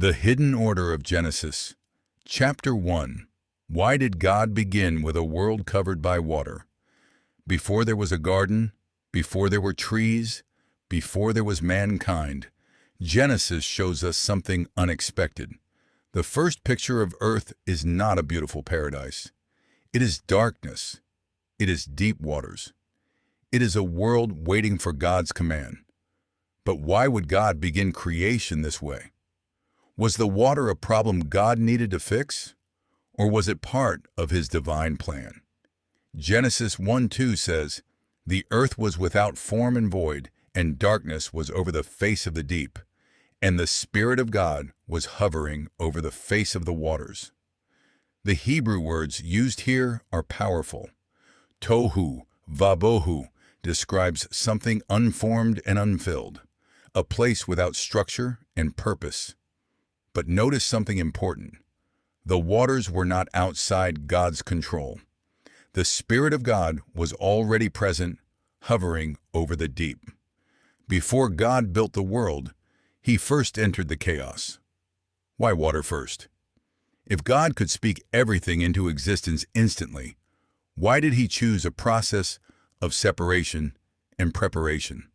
The Hidden Order of Genesis. Chapter 1. Why did God begin with a world covered by water? Before there was a garden, before there were trees, before there was mankind, Genesis shows us something unexpected. The first picture of earth is not a beautiful paradise. It is darkness. It is deep waters. It is a world waiting for God's command. But why would God begin creation this way? Was the water a problem God needed to fix? Or was it part of his divine plan? Genesis 1:2 says, "The earth was without form and void, and darkness was over the face of the deep, and the Spirit of God was hovering over the face of the waters." The Hebrew words used here are powerful. Tohu, vabohu, describes something unformed and unfilled, a place without structure and purpose. But notice something important. The waters were not outside God's control. The Spirit of God was already present, hovering over the deep. Before God built the world, he first entered the chaos. Why water first? If God could speak everything into existence instantly, why did he choose a process of separation and preparation?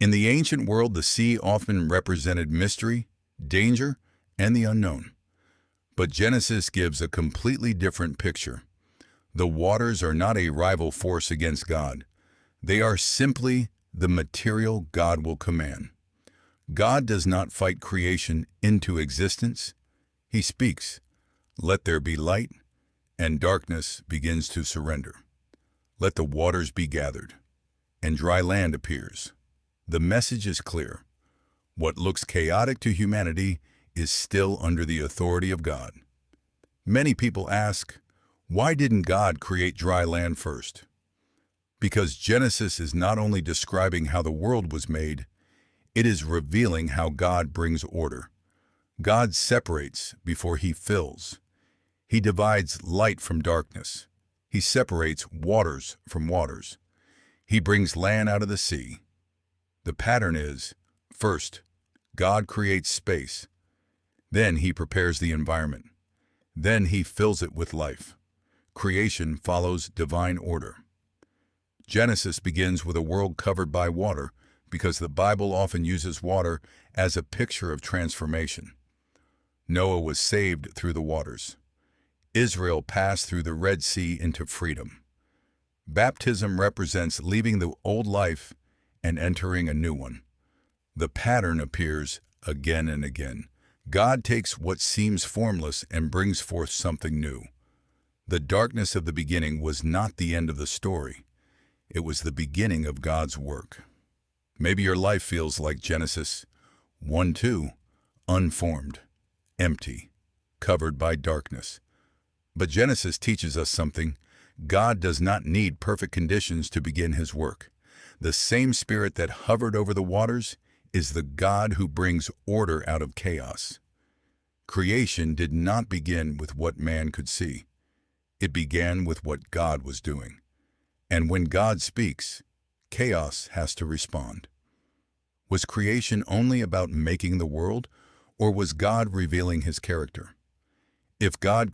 In the ancient world, the sea often represented mystery, danger, and the unknown. But Genesis gives a completely different picture. The waters are not a rival force against God. They are simply the material God will command. God does not fight creation into existence. He speaks, "Let there be light," and darkness begins to surrender. "Let the waters be gathered," and dry land appears. The message is clear. What looks chaotic to humanity is still under the authority of God. Many people ask, why didn't God create dry land first? Because Genesis is not only describing how the world was made, it is revealing how God brings order. God separates before he fills. He divides light from darkness. He separates waters from waters. He brings land out of the sea. The pattern is, first, God creates space. Then he prepares the environment. Then he fills it with life. Creation follows divine order. Genesis begins with a world covered by water because the Bible often uses water as a picture of transformation. Noah was saved through the waters. Israel passed through the Red Sea into freedom. Baptism represents leaving the old life and entering a new one. The pattern appears again and again. God takes what seems formless and brings forth something new. The darkness of the beginning was not the end of the story. It was the beginning of God's work. Maybe your life feels like Genesis 1:2, unformed, empty, covered by darkness. But Genesis teaches us something. God does not need perfect conditions to begin his work. The same Spirit that hovered over the waters is the God who brings order out of chaos. Creation did not begin with what man could see. It began with what God was doing. And when God speaks, chaos has to respond. Was creation only about making the world, or was God revealing his character? If God